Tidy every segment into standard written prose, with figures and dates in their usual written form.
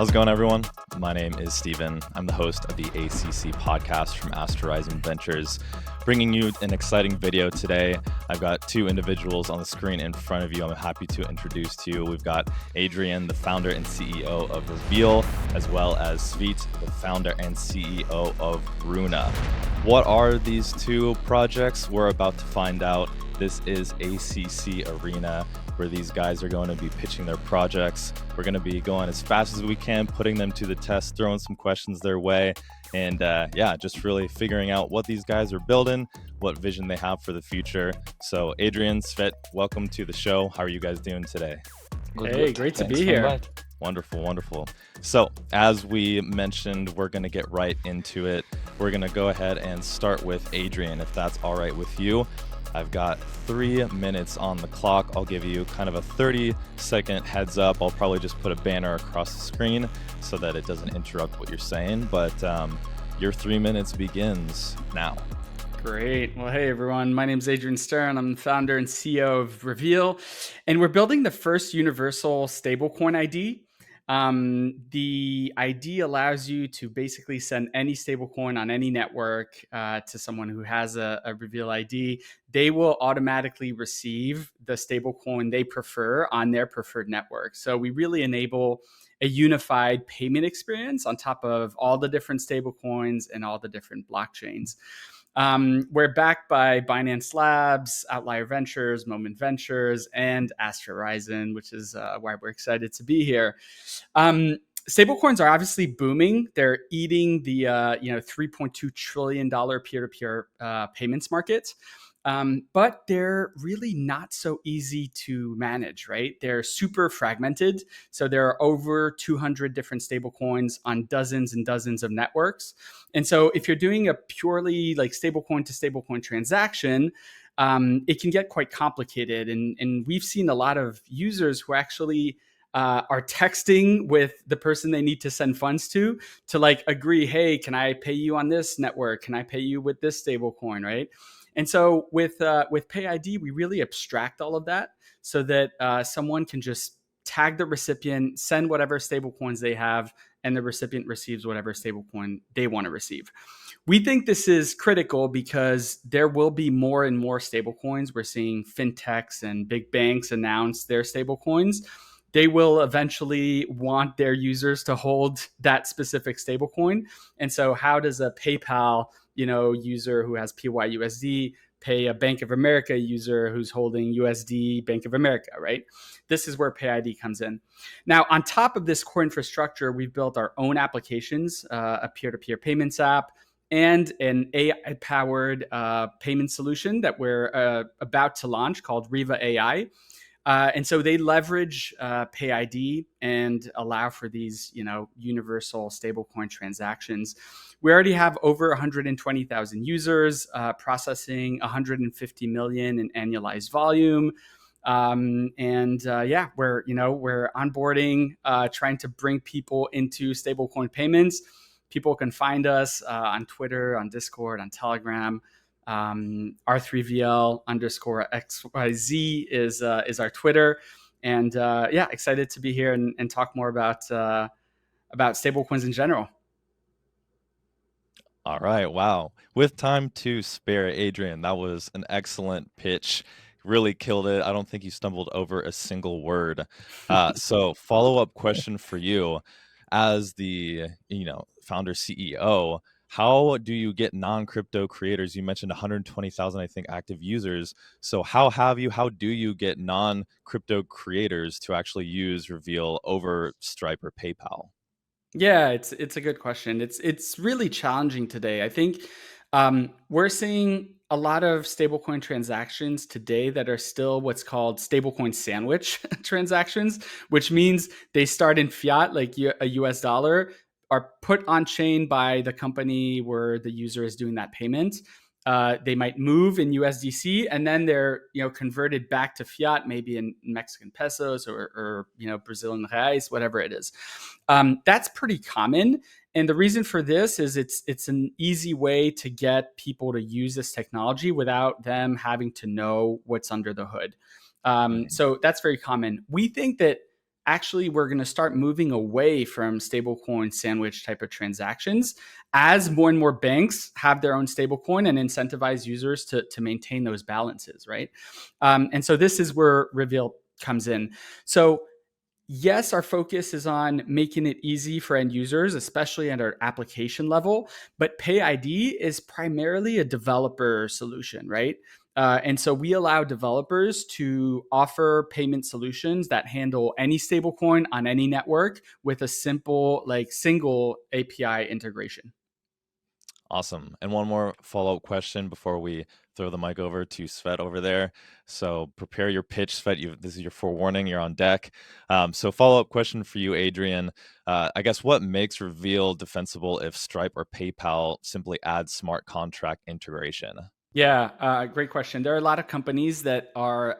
How's it going, everyone? My name is Steven. I'm the host of the ACC Podcast from Horizon Ventures, bringing you an exciting video today. I've got two individuals on the screen in front of you I'm happy to introduce to you. We've got Adrien, the founder and CEO of Reveel, as well as Sveat, the founder and CEO of Rhuna. What are these two projects? We're about to find out. This is ACC Arena, where these guys are going to be pitching their projects. We're going to be going as fast as we can, putting them to the test, throwing some questions their way, and just really figuring out what these guys are building, what vision they have for the future. So Adrien, Sveat, welcome to the show. How are you guys doing today? Hey, great to be here. Wonderful. So as we mentioned, we're going to get right into it. We're going to go ahead and start with Adrien, if that's all right with you. I've got 3 minutes on the clock. I'll give you kind of a 30-second heads up. I'll probably just put a banner across the screen so that it doesn't interrupt what you're saying. But your 3 minutes begins now. Great. Well, hey, everyone. My name is Adrien Stern. I'm the founder and CEO of Reveel. And we're building the first universal stablecoin ID. The ID allows you to basically send any stablecoin on any network to someone who has a Reveel ID. They will automatically receive the stablecoin they prefer on their preferred network. So we really enable a unified payment experience on top of all the different stablecoins and all the different blockchains. We're backed by Binance Labs, Outlier Ventures, Moment Ventures, and Horizon, which is why we're excited to be here. Stablecoins are obviously booming. They're eating the $3.2 trillion peer-to-peer payments market. But they're really not so easy to manage, right? They're super fragmented. So there are over 200 different stablecoins on dozens and dozens of networks. And so if you're doing a purely like stablecoin to stablecoin transaction, it can get quite complicated. And we've seen a lot of users who actually are texting with the person they need to send funds to like agree, hey, can I pay you on this network? Can I pay you with this stablecoin, right? And so with PayID, we really abstract all of that so that someone can just tag the recipient, send whatever stablecoins they have, and the recipient receives whatever stablecoin they want to receive. We think this is critical because there will be more and more stablecoins. We're seeing fintechs and big banks announce their stablecoins. They will eventually want their users to hold that specific stablecoin. And so how does a PayPal user who has PYUSD pay a Bank of America user who's holding USD Bank of America, right? This is where PayID comes in. Now, on top of this core infrastructure, we've built our own applications, a peer-to-peer payments app, and an AI-powered payment solution that we're about to launch called Riva AI. And so they leverage PayID and allow for these, universal stablecoin transactions. We already have over 120,000 users processing 150 million in annualized volume. We're onboarding, trying to bring people into stablecoin payments. People can find us on Twitter, on Discord, on Telegram. R3VL_XYZ is our Twitter. And excited to be here and talk more about stablecoins in general. All right. Wow. With time to spare, Adrien, that was an excellent pitch. Really killed it. I don't think you stumbled over a single word. So follow-up question for you as the, founder CEO, how do you get non-crypto creators? You mentioned 120,000, I think, active users. So how do you get non-crypto creators to actually use Reveel over Stripe or PayPal? Yeah, it's a good question. It's really challenging today. I think we're seeing a lot of stablecoin transactions today that are still what's called stablecoin sandwich transactions, which means they start in fiat, like a US dollar, are put on chain by the company where the user is doing that payment. They might move in USDC and then they're converted back to fiat, maybe in Mexican pesos or Brazilian reais, whatever it is. That's pretty common. And the reason for this is it's an easy way to get people to use this technology without them having to know what's under the hood. So that's very common. We think that actually we're going to start moving away from stablecoin sandwich type of transactions as more and more banks have their own stablecoin and incentivize users to maintain those balances, right? And so this is where Reveel comes in. So yes, our focus is on making it easy for end users, especially at our application level, but Pay ID is primarily a developer solution, right? And so we allow developers to offer payment solutions that handle any stablecoin on any network with a simple, like single API integration. Awesome. And one more follow-up question before we throw the mic over to Sveat over there. So prepare your pitch, Sveat. This is your forewarning. You're on deck. So follow-up question for you, Adrien. I guess what makes Reveel defensible if Stripe or PayPal simply add smart contract integration? Yeah, great question. There are a lot of companies that are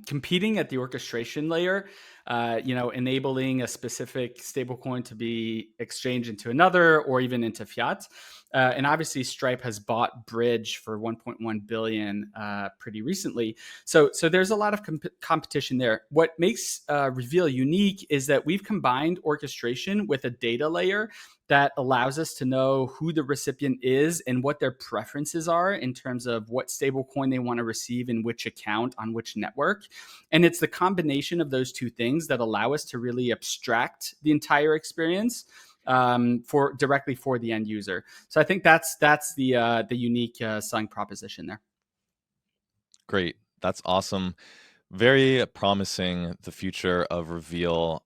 competing at the orchestration layer, enabling a specific stablecoin to be exchanged into another or even into fiat. And obviously, Stripe has bought Bridge for 1.1 billion pretty recently. So there's a lot of competition there. What makes Reveel unique is that we've combined orchestration with a data layer that allows us to know who the recipient is and what their preferences are in terms of what stablecoin they want to receive in which account on which network. And it's the combination of those two things that allow us to really abstract the entire experience for directly for the end user. So I think that's the unique selling proposition there. Great. That's awesome. Very promising, the future of Reveel.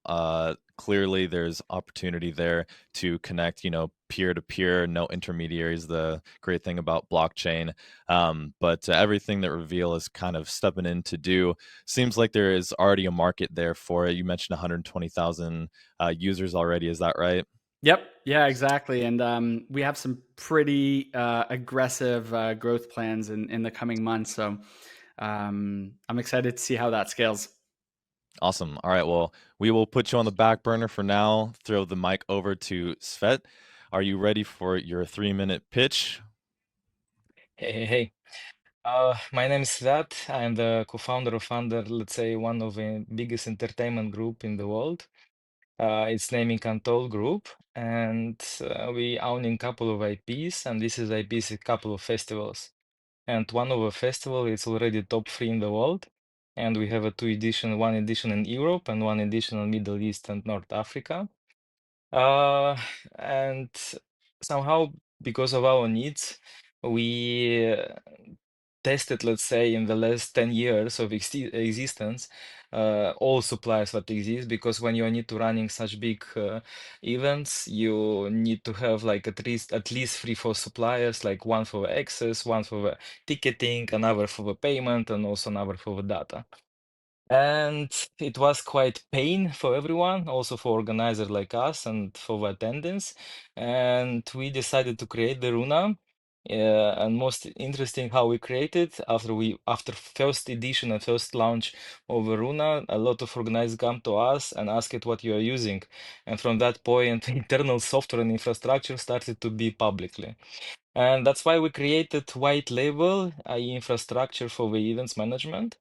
Clearly, there's opportunity there to connect, peer to peer, no intermediaries. The great thing about blockchain, but everything that Reveel is kind of stepping in to do seems like there is already a market there for it. You mentioned 120,000 users already. Is that right? Yep. Yeah, exactly. And we have some pretty aggressive growth plans in the coming months. So I'm excited to see how that scales. Awesome. All right. Well, we will put you on the back burner for now. Throw the mic over to Sveat. Are you ready for your 3-minute pitch? Hey. My name is Sveat. I'm the co-founder of let's say, one of the biggest entertainment group in the world. It's naming Untold Group, and we owning a couple of IPs, and this is IPs a couple of festivals. And one of the festival is already top 3 in the world, and we have a one edition in Europe and one edition in Middle East and North Africa. And somehow, because of our needs, we tested, let's say, in the last 10 years of existence, all suppliers that exist, because when you need to running such big events, you need to have like at least 3, 4 suppliers, like one for the access, one for the ticketing, another for the payment, and also another for the data. And it was quite pain for everyone, also for organizer like us and for the attendance. And we decided to create the Rhuna. And most interesting how we created after first edition and first launch of the Rhuna, a lot of organizers come to us and ask it what you are using. And from that point, internal software and infrastructure started to be publicly. And that's why we created white label, i.e. infrastructure for the events management.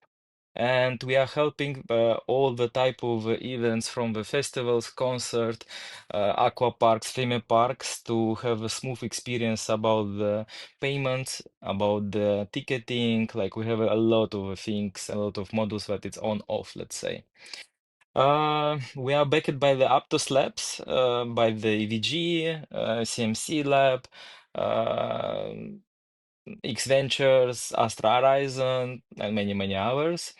And we are helping all the type of events from the festivals, concert, aqua parks, theme parks to have a smooth experience about the payments, about the ticketing. Like we have a lot of things, a lot of models that it's on off, let's say. We are backed by the Aptos Labs, by the EVG, CMC Lab, uh, X Ventures, Astra Horizon, and many, many others.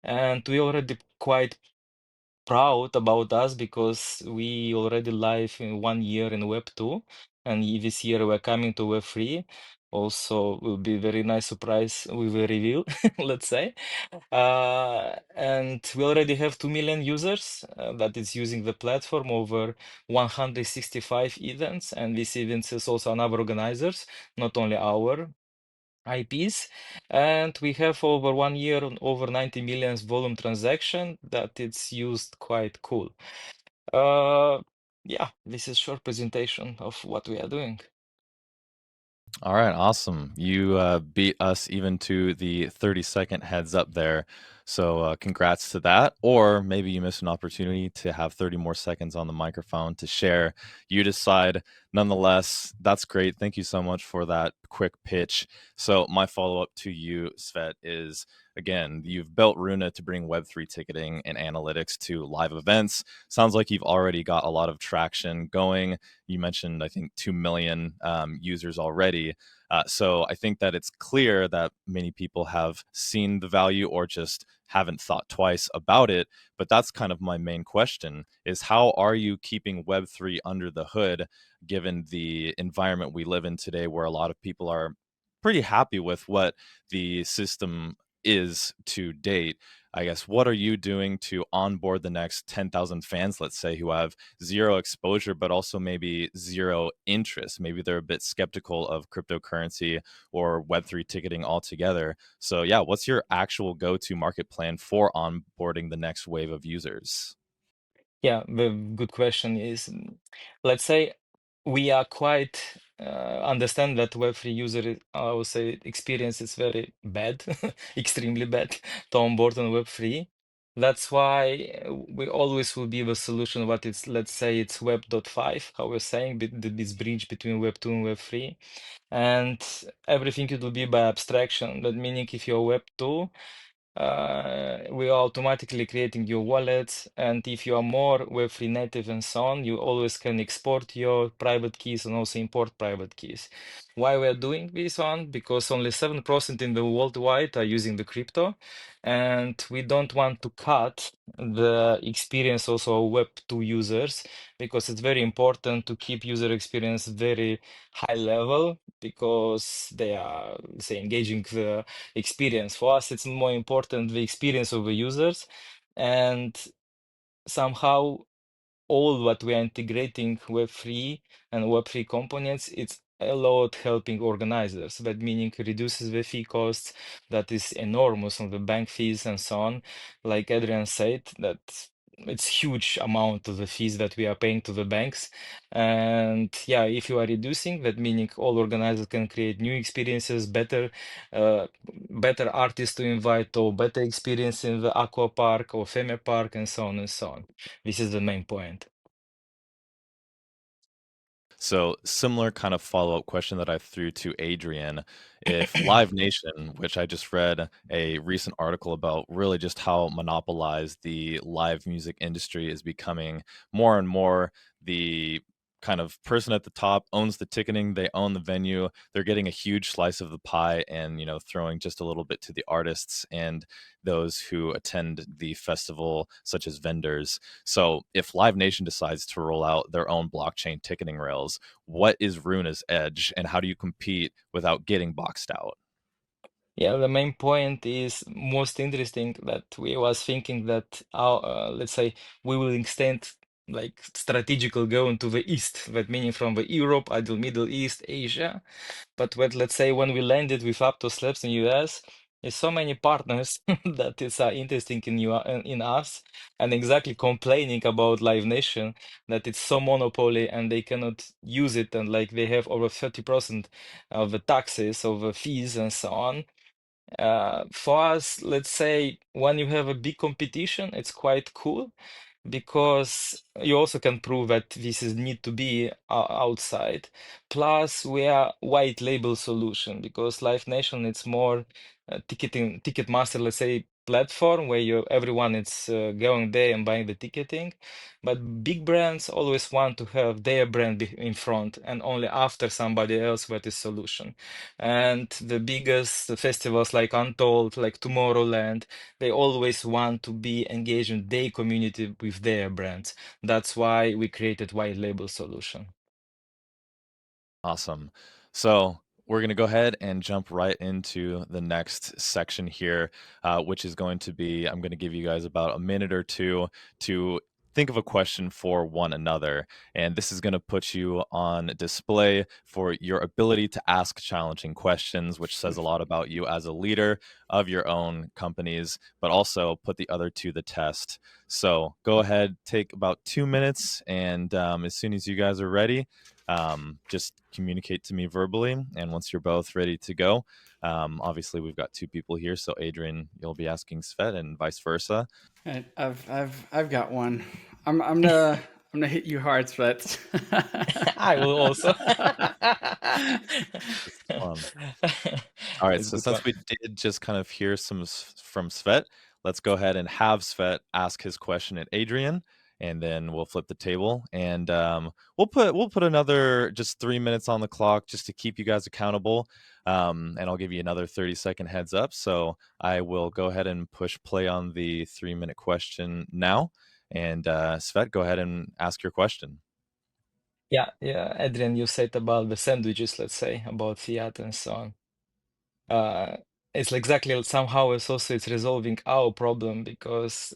And we already quite proud about us because we already live in 1 year in Web 2, and this year we're coming to Web 3. Also, will be very nice surprise with a reveal, let's say. And we already have 2 million users that is using the platform, over 165 events, and these events is also another organizers, not only our IPs, and we have over 1 year on over 90 million volume transaction that it's used quite cool. Yeah, this is short presentation of what we are doing. All right, awesome. You beat us even to the 30-second heads up there. So congrats to that. Or maybe you missed an opportunity to have 30 more seconds on the microphone to share. You decide. Nonetheless, that's great. Thank you so much for that quick pitch. So my follow-up to you, Sveat, is again, you've built Rhuna to bring Web3 ticketing and analytics to live events. Sounds like you've already got a lot of traction going. You mentioned, I think, 2 million users already. So I think that it's clear that many people have seen the value or just haven't thought twice about it. But that's kind of my main question is how are you keeping Web3 under the hood, given the environment we live in today where a lot of people are pretty happy with what the system is to date? I guess, what are you doing to onboard the next 10,000 fans, let's say, who have zero exposure, but also maybe zero interest? Maybe they're a bit skeptical of cryptocurrency or Web3 ticketing altogether. So, yeah, what's your actual go to market plan for onboarding the next wave of users? Yeah, the good question is, let's say we are quite understand that Web3 user, I would say, experience is very bad, extremely bad to onboard on Web3. That's why we always will be the solution. What it's, let's say, it's Web.5, how we're saying, this bridge between Web2 and Web3, and everything it will be by abstraction. That meaning, if you're Web2, we are automatically creating your wallet, and if you are more Web3 native and so on, you always can export your private keys and also import private keys. Why we are doing this one? Because only 7% in the worldwide are using the crypto, and we don't want to cut the experience also of Web2 users, because it's very important to keep user experience very high level, because they are, say, engaging the experience. For us, it's more important the experience of the users, and somehow all what we are integrating Web3 and Web3 components, it's a lot helping organizers. That meaning reduces the fee costs that is enormous on the bank fees and so on. Like Adrien said, that it's huge amount of the fees that we are paying to the banks. And yeah, if you are reducing, that meaning all organizers can create new experiences, better artists to invite, or better experience in the aqua park or theme park and so on and so on. This is the main point. So, similar kind of follow up question that I threw to Adrien. If Live Nation, which I just read a recent article about really just how monopolized the live music industry is becoming, more and more the kind of person at the top owns the ticketing, they own the venue, they're getting a huge slice of the pie and, throwing just a little bit to the artists and those who attend the festival, such as vendors. So if Live Nation decides to roll out their own blockchain ticketing rails, what is Rhuna's edge and how do you compete without getting boxed out? Yeah, the main point is most interesting that we was thinking that our, let's say, we will extend like strategical going to the east, that meaning from the Europe until Middle East, Asia. But let's say when we landed with Aptos Labs in US, there's so many partners that is interesting in you in us, and exactly complaining about Live Nation that it's so monopoly and they cannot use it, and like they have over 30% of the taxes, of the fees and so on. For us, let's say when you have a big competition, it's quite cool because you also can prove that this is need to be outside. Plus, we are white label solution because Live Nation it's more ticket master, let's say, platform where you everyone is going there and buying the ticketing. But big brands always want to have their brand in front and only after somebody else with this solution. And the biggest festivals like Untold, like Tomorrowland, they always want to be engaged in their community with their brands. That's why we created white label solution. Awesome. So we're going to go ahead and jump right into the next section here, which is going to be I'm going to give you guys about a minute or two to think of a question for one another. And this is going to put you on display for your ability to ask challenging questions, which says a lot about you as a leader of your own companies, but also put the other to the test. So go ahead, take about 2 minutes. And as soon as you guys are ready, just communicate to me verbally. And once you're both ready to go, obviously we've got two people here. So Adrien, you'll be asking Sveat and vice versa. Right, I've got one. I'm gonna hit you hard, Svet. I will also. This is fun. All right, It's so good since one. we did just kind of hear from Sveat, let's go ahead and have Sveat ask his question at Adrien, and then we'll flip the table, and we'll put another just 3 minutes on the clock just to keep you guys accountable, and I'll give you another 30-second heads up. So I will go ahead and push play on the 3-minute question now, and Sveat, go ahead and ask your question. Yeah, Adrian, you said about the sandwiches, let's say, about fiat and so on. It's exactly somehow it's resolving our problem because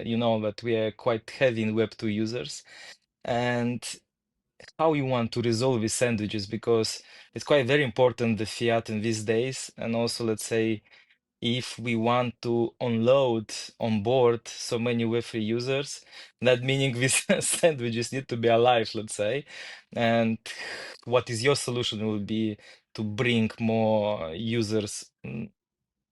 you know that we are quite heavy in Web2 users, and how you want to resolve these sandwiches because it's quite very important the fiat in these days, and also let's say if we want to unload on board so many Web3 users, that meaning these sandwiches need to be alive, let's say. And what is your solution will be to bring more users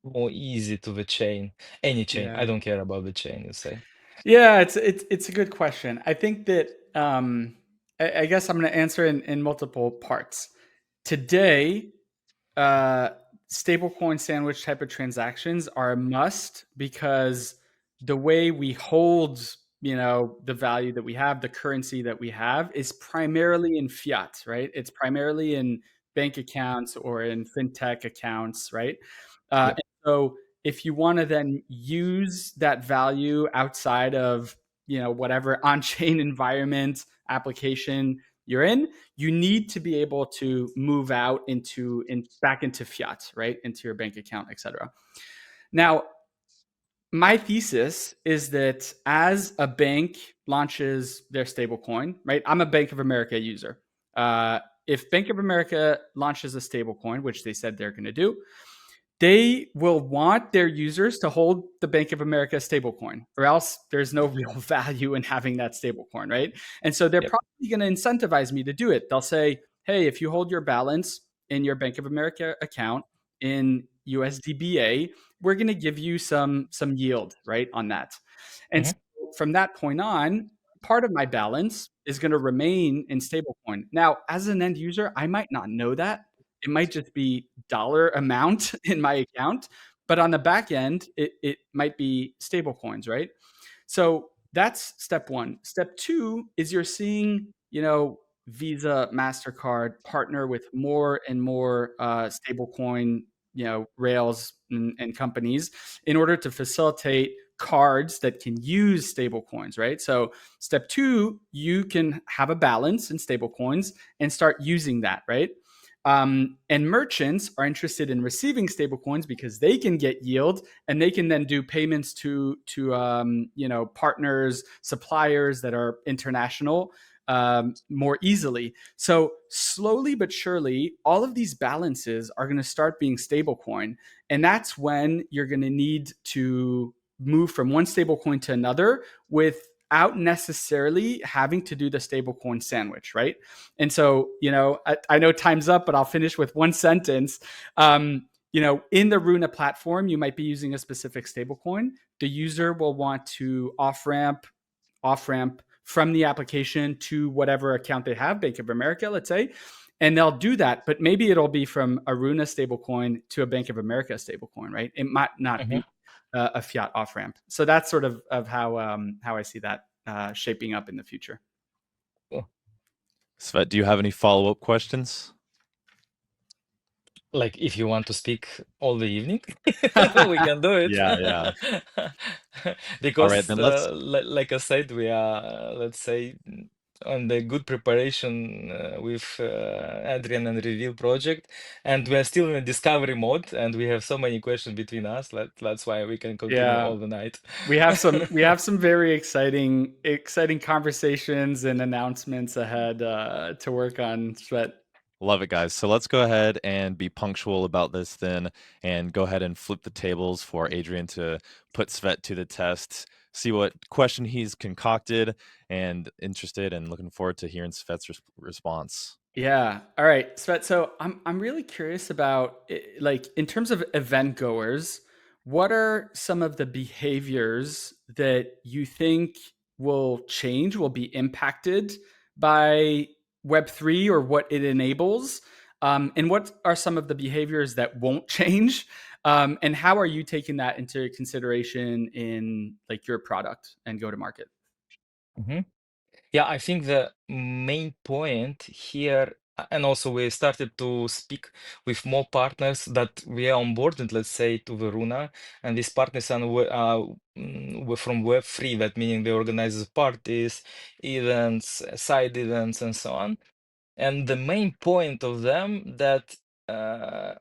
more easy to the chain, any chain. I Yeah. don't care about the chain, you say. Yeah, it's a good question. I think that I guess I'm going to answer in multiple parts. Today, stablecoin sandwich type of transactions are a must because the way we hold, the value that we have, the currency that we have, is primarily in fiat, right? It's primarily in bank accounts or in fintech accounts, right? Yep. And so if you want to then use that value outside of whatever on-chain environment application you're in, you need to be able to move out back into fiat, right, into your bank account, etc. Now, my thesis is that as a bank launches their stablecoin, right, I'm a Bank of America user. If Bank of America launches a stablecoin, which they said they're going to do, they will want their users to hold the Bank of America stablecoin, or else there's no real value in having that stablecoin, right? And so they're Yep. probably going to incentivize me to do it. They'll say, hey, if you hold your balance in your Bank of America account in USDBA, we're going to give you some yield, right, on that. And so from that point on, part of my balance is going to remain in stablecoin. Now, as an end user, I might not know that. It might just be dollar amount in my account, but on the back end, it might be stable coins, right? So that's step one. Step two is you're seeing, Visa, MasterCard partner with more and more stablecoin, rails and companies in order to facilitate cards that can use stable coins, right? So step two, you can have a balance in stable coins and start using that, right? And merchants are interested in receiving stablecoins because they can get yield and they can then do payments to partners, suppliers that are international more easily. So slowly but surely, all of these balances are going to start being stablecoin, and that's when you're going to need to move from one stablecoin to another without necessarily having to do the stablecoin sandwich, right? And so, I know time's up, but I'll finish with one sentence. In the Rhuna platform, you might be using a specific stablecoin. The user will want to off ramp from the application to whatever account they have, Bank of America, let's say, and they'll do that. But maybe it'll be from a Rhuna stablecoin to a Bank of America stablecoin, right? It might not be a fiat off ramp. So that's sort of how I see that shaping up in the future. Cool. Sveat, do you have any follow-up questions? Like if you want to speak all the evening, we can do it. Yeah. All Because right, then let's. like I said, we are, let's say, on the good preparation with Adrien and Reveel project, and we are still in a discovery mode, and we have so many questions between us. That's why we can continue Yeah. all the night. We have some very exciting conversations and announcements ahead to work on, Sveat. Love it, guys. So let's go ahead and be punctual about this then, and go ahead and flip the tables for Adrien to put Sveat to the test, see what question he's concocted, and interested and looking forward to hearing Svet's response. Yeah. All right, Svet. So I'm really curious about like in terms of event goers, what are some of the behaviors that you think will change, will be impacted by Web3 or what it enables? And what are some of the behaviors that won't change? And how are you taking that into consideration in like your product and go to market? Mhm. Yeah, I think the main point here, and also we started to speak with more partners that we are onboarded, let's say, to the Rhuna, and these partners were from Web3, that meaning they organize parties, events, side events, and so on. And the main point of them that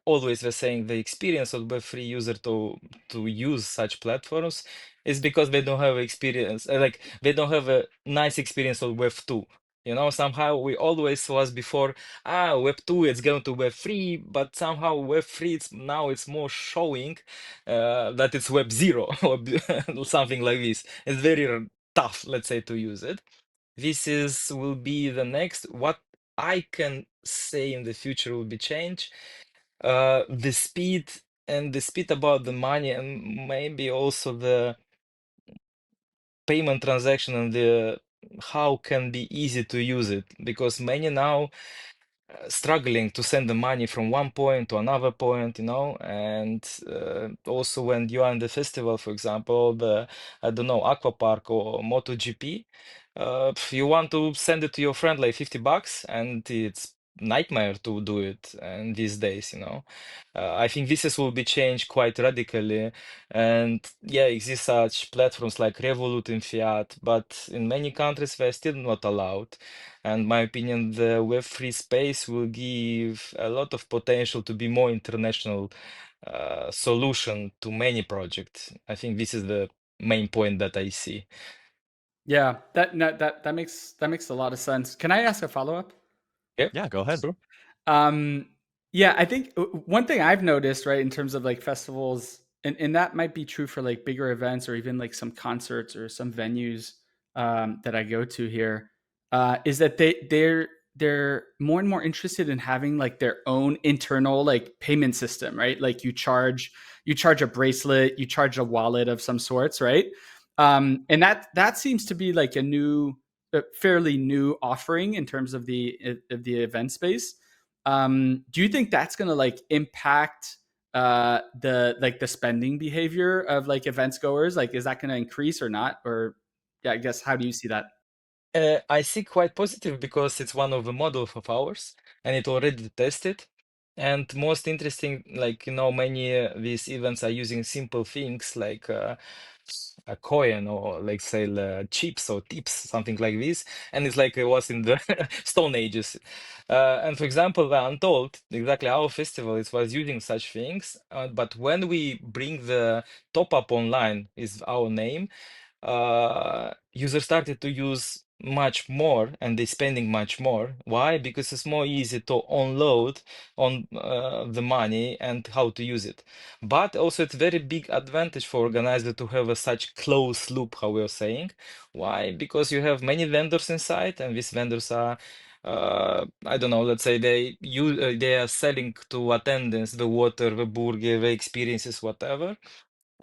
always we're saying the experience of Web3 user to use such platforms is because they don't have experience, like they don't have a nice experience of Web2. You know, somehow we always was before, Web2 it's going to Web3, but somehow Web3 now it's more showing that it's Web0 or something like this. It's very tough, let's say, to use it. This is will be the next. What I can say in the future will be change. The speed and the speed about the money and maybe also the payment transaction and the how can be easy to use it because many now struggling to send the money from one point to another point, you know, and also when you are in the festival, for example, the I don't know aqua park or MotoGP, you want to send it to your friend like $50, and it's nightmare to do it and these days, you know. I think will be changed quite radically, and yeah, exist such platforms like Revolut and Fiat, but in many countries they're still not allowed. And my opinion, the Web3 space will give a lot of potential to be more international solution to many projects. I think this is the main point that I see. Yeah, that makes a lot of sense. Can I ask a follow up? Yeah, Yeah, go ahead. sure. Um, yeah, I think one thing I've noticed, right, in terms of like festivals, and that might be true for like bigger events or even like some concerts or some venues that I go to here, is that they're more and more interested in having like their own internal like payment system, right? Like you charge a bracelet, you charge a wallet of some sorts, right? And that seems to be like a fairly new offering in terms of the event space. Do you think that's going to like impact the spending behavior of like events goers? Like, is that going to increase or not? Or yeah, I guess how do you see that? I see quite positive because it's one of the models of ours and it already tested. And most interesting, like, you know, many these events are using simple things like a coin or like say chips or tips, something like this. And it's like it was in the Stone Ages. And for example, the Untold, exactly our festival, it was using such things. But when we bring the top up online is our name, users started to use much more and they spending much more. Why? Because it's more easy to unload on the money and how to use it. But also it's very big advantage for organizer to have a such close loop, how we're saying. Why? Because you have many vendors inside and these vendors are I don't know, let's say they are selling to attendance the water, the burger, the experiences, whatever.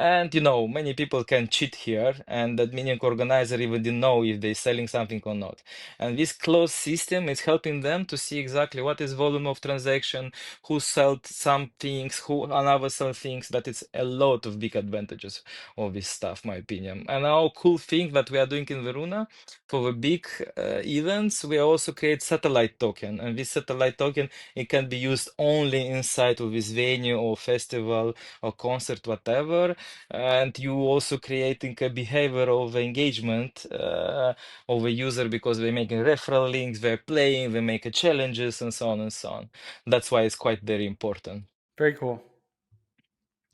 And you know, many people can cheat here, and that meaning organizer even didn't know if they're selling something or not. And this closed system is helping them to see exactly what is volume of transaction, who sold some things, who another sell things. That it's a lot of big advantages of this stuff, my opinion. And our cool thing that we are doing in Verona for the big events, we also create satellite token, and this satellite token it can be used only inside of this venue or festival or concert, whatever, and you also creating a behavior of engagement of a user because they're making referral links, they're playing, they make challenges and so on and so on. That's why it's quite very important. Very cool.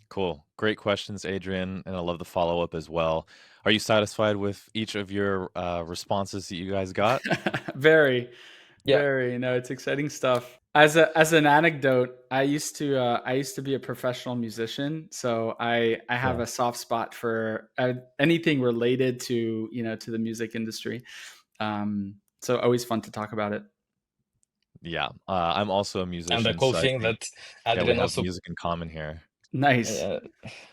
Cool. Great questions, Adrien, and I love the follow up as well. Are you satisfied with each of your responses that you guys got? Very, Yeah, very. No, it's exciting stuff. As an anecdote, I used to be a professional musician, so I have yeah. a soft spot for anything related to to the music industry. So always fun to talk about it. Yeah, I'm also a And the musician, cool so I thing think that yeah, we Adrien have also, music in common here. Nice. uh,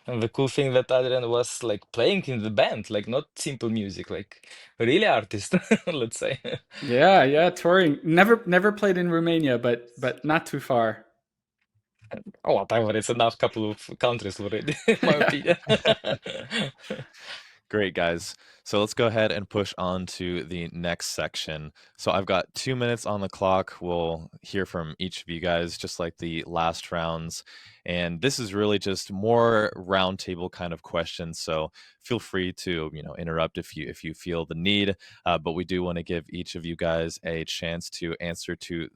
and the cool thing that Adrien was like playing in the band, like not simple music, like really artist, let's say. Yeah, yeah, touring. Never played in Romania, but not too far. Oh, whatever, it's enough couple of countries already, in my opinion. Great, guys. So let's go ahead and push on to the next section. So I've got 2 minutes on the clock. We'll hear from each of you guys, just like the last rounds. And this is really just more roundtable kind of questions. So feel free to, interrupt if you feel the need. But we do want to give each of you guys a chance to answer to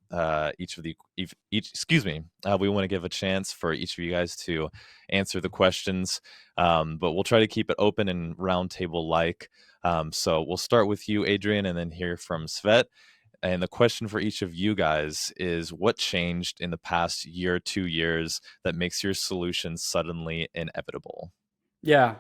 each of the each. Excuse me. We want to give a chance for each of you guys to answer the questions. But we'll try to keep it open and roundtable like. So we'll start with you, Adrien, and then hear from Sveat. And the question for each of you guys is, what changed in the past year, 2 years, that makes your solution suddenly inevitable? Yeah,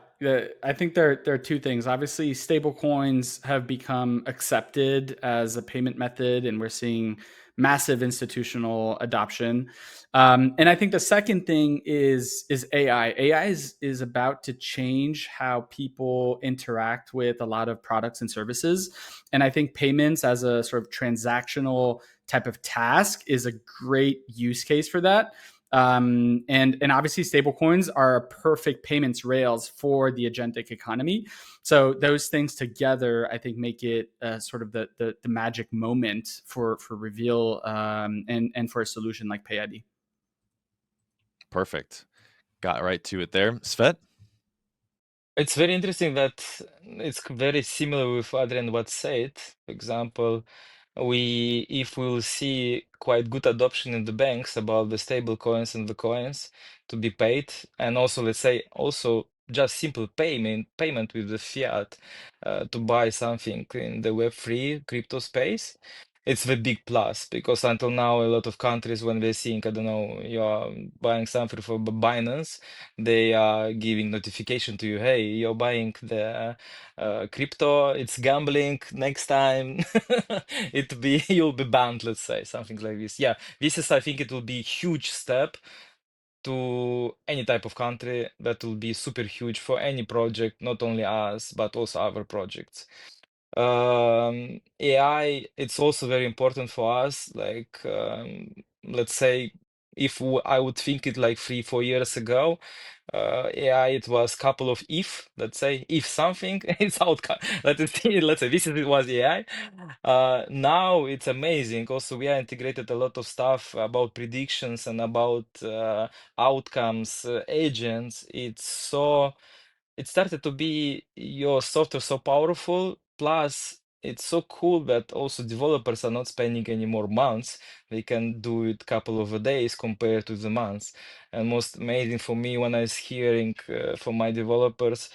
I think there are two things. Obviously, stable coins have become accepted as a payment method, and we're seeing massive institutional adoption. And I think the second thing is AI. AI is about to change how people interact with a lot of products and services. And I think payments as a sort of transactional type of task is a great use case for that. And obviously stablecoins are a perfect payments rails for the agentic economy. So those things together, I think, make it sort of the magic moment for Reveal, and for a solution like PayID. Perfect. Got right to it there. Svet? It's very interesting that it's very similar with Adrian what said. For example, if we'll see quite good adoption in the banks about the stable coins and the coins to be paid, and also let's say also just simple payment with the fiat to buy something in the Web3 crypto space. It's the big plus because until now a lot of countries when they're seeing, I don't know, you're buying something for Binance, they are giving notification to you, hey, you're buying the crypto, it's gambling, next time you'll be banned, let's say, something like this. Yeah, this is, I think it will be a huge step to any type of country. That will be super huge for any project, not only us, but also other projects. AI, it's also very important for us. Like, let's say, if I would think it like 3, 4 years ago, AI, it was couple of if, let's say, if something, it's outcome. Let's say this is it was AI. Now it's amazing. Also, we are integrated a lot of stuff about predictions and about outcomes, agents. It started to be your software so powerful. Plus, it's so cool that also developers are not spending any more months. They can do it couple of days compared to the months. And most amazing for me when I was hearing from my developers,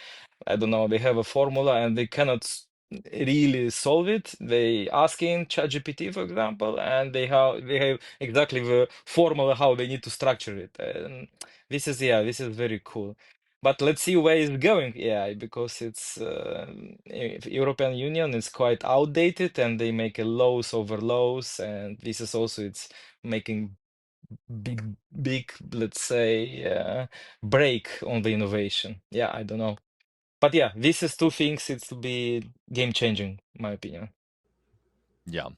I don't know, they have a formula and they cannot really solve it. They asking ChatGPT, for example, and they have exactly the formula how they need to structure it. And this is very cool. But let's see where it's going AI because it's European Union is quite outdated and they make a laws over laws and this is also it's making big let's say break on the innovation. Yeah, I don't know. But yeah, this is two things. It's to be game changing, in my opinion. Yeah,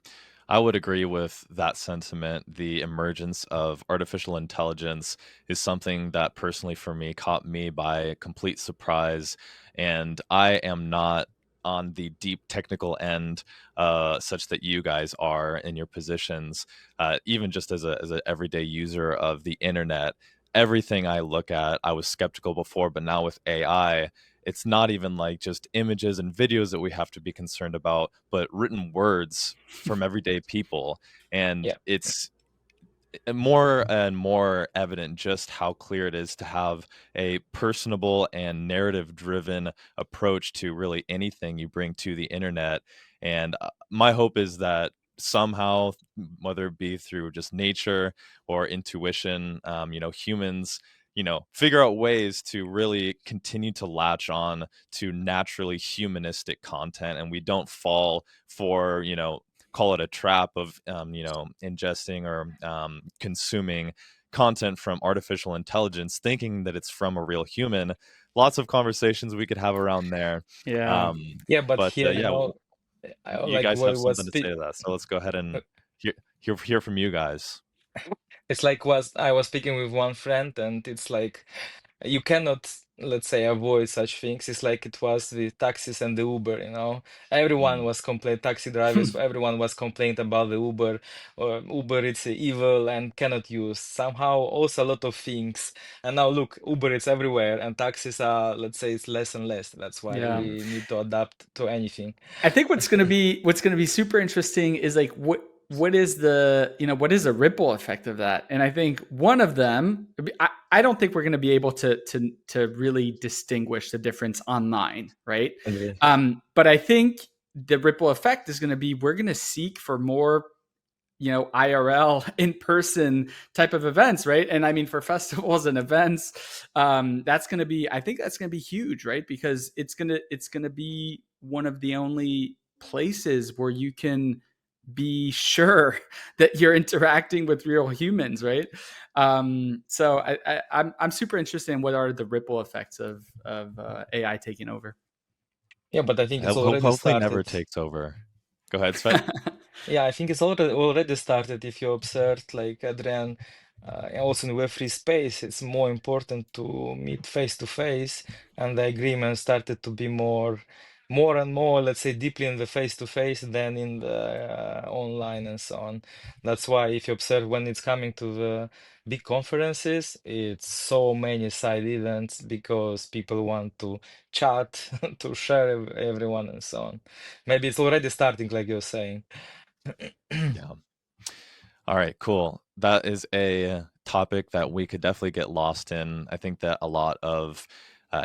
I would agree with that sentiment. The emergence of artificial intelligence is something that personally for me caught me by complete surprise. And I am not on the deep technical end, such that you guys are in your positions. Even just as an everyday user of the internet, everything I look at, I was skeptical before, but now with AI, it's not even like just images and videos that we have to be concerned about, but written words from everyday people. And Yeah. it's more and more evident just how clear it is to have a personable and narrative driven approach to really anything you bring to the internet. And my hope is that somehow, whether it be through just nature or intuition, humans figure out ways to really continue to latch on to naturally humanistic content, and we don't fall for call it a trap of ingesting or consuming content from artificial intelligence, thinking that it's from a real human. Lots of conversations we could have around there. Yeah. Um, Yeah, but but here, yeah, you like guys have what something was to say to that, so let's go ahead and hear from you guys. it's like was I was speaking with one friend, and it's like you cannot, let's say, avoid such things. It's like it was the taxis and the Uber, you know. Everyone Mm, was complaining, taxi drivers, everyone was complaining about the Uber, or Uber it's evil and cannot use. Somehow also a lot of things. And now look, Uber is everywhere and taxis are, let's say, it's less and less. That's why Yeah. we need to adapt to anything. I think what's gonna be super interesting is like what is the what is the ripple effect of that? And I think one of them, I don't think we're going to be able to really distinguish the difference online, right? Agree. But I think the ripple effect is going to be we're going to seek for more IRL in person type of events, right? And I mean, for festivals and events, I think that's going to be huge, right? Because it's going to be one of the only places where you can be sure that you're interacting with real humans, right? So I'm super interested in what are the ripple effects of AI taking over. Yeah, but I think it's already hopefully never started. takes over. Go ahead, Svet. Yeah, I think it's already started. If you observed, like Adrien, also in Web3 space, it's more important to meet face to face, and the agreement started to be more and more, let's say, deeply in the face to face than in the online and so on. That's why if you observe when it's coming to the big conferences, it's so many side events because people want to chat, to share everyone and so on. Maybe it's already starting, like you're saying. Yeah. All right, cool. That is a topic that we could definitely get lost in. I think that a lot of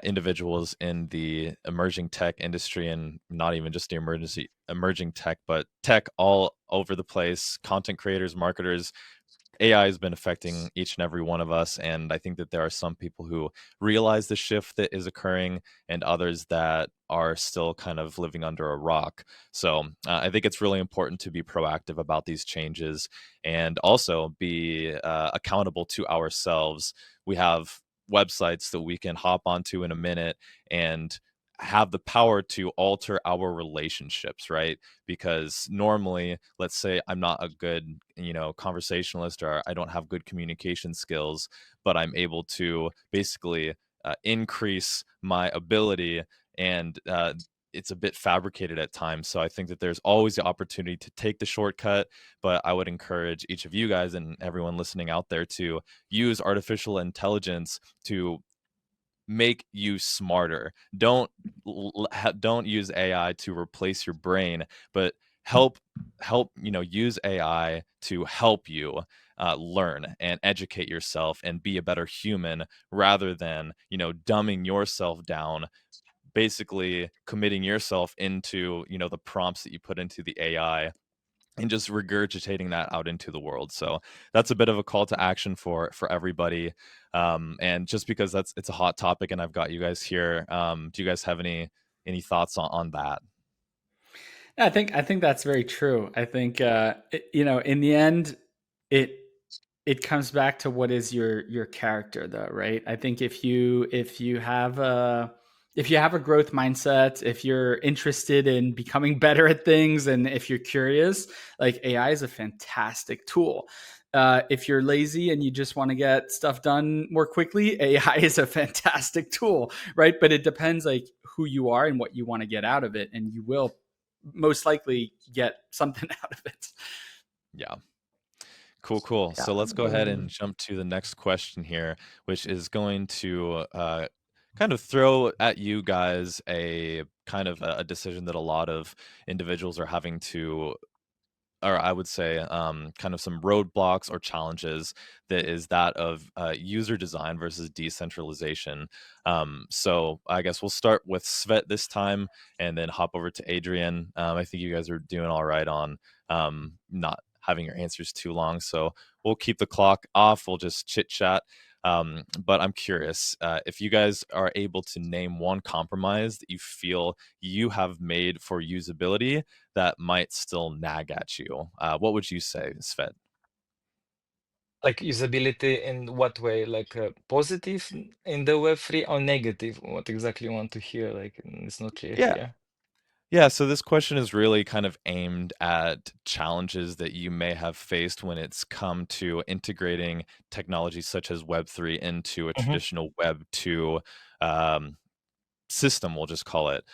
individuals in the emerging tech industry, and not even just the emerging tech, but tech all over the place, content creators, marketers, AI has been affecting each and every one of us. And I think that there are some people who realize the shift that is occurring and others that are still kind of living under a rock. So I think it's really important to be proactive about these changes and also be accountable to ourselves. We have websites that we can hop onto in a minute and have the power to alter our relationships, right? Because normally, let's say I'm not a good conversationalist, or I don't have good communication skills, but I'm able to basically increase my ability, and it's a bit fabricated at times. So I think that there's always the opportunity to take the shortcut, but I would encourage each of you guys and everyone listening out there to use artificial intelligence to make you smarter. Don't use AI to replace your brain, but help use AI to help you learn and educate yourself and be a better human, rather than dumbing yourself down, basically committing yourself into the prompts that you put into the AI and just regurgitating that out into the world. So that's a bit of a call to action for everybody. And just because it's a hot topic and I've got you guys here, do you guys have any thoughts on that? I think that's very true. I think in the end, it it comes back to what is your character, though, right? I think if you have a growth mindset, if you're interested in becoming better at things, and if you're curious, like AI is a fantastic tool. If you're lazy and you just want to get stuff done more quickly, AI is a fantastic tool, right? But it depends like who you are and what you want to get out of it, and you will most likely get something out of it. Yeah. Cool. Yeah. So let's go ahead and jump to the next question here, which is going to kind of throw at you guys a kind of a decision that a lot of individuals are having to, or I would say, kind of some roadblocks or challenges, that is that of user design versus decentralization. So I guess we'll start with Svet this time and then hop over to Adrien. I think you guys are doing all right on not having your answers too long. So we'll keep the clock off. We'll just chit chat. But I'm curious if you guys are able to name one compromise that you feel you have made for usability that might still nag at you. What would you say, Svet? Like usability in what way? Like positive in the Web3 or negative? What exactly you want to hear? Like it's not clear Yeah. here. Yeah, so this question is really kind of aimed at challenges that you may have faced when it's come to integrating technologies such as Web3 into a Mhm. traditional Web2 um, system, we'll just call it.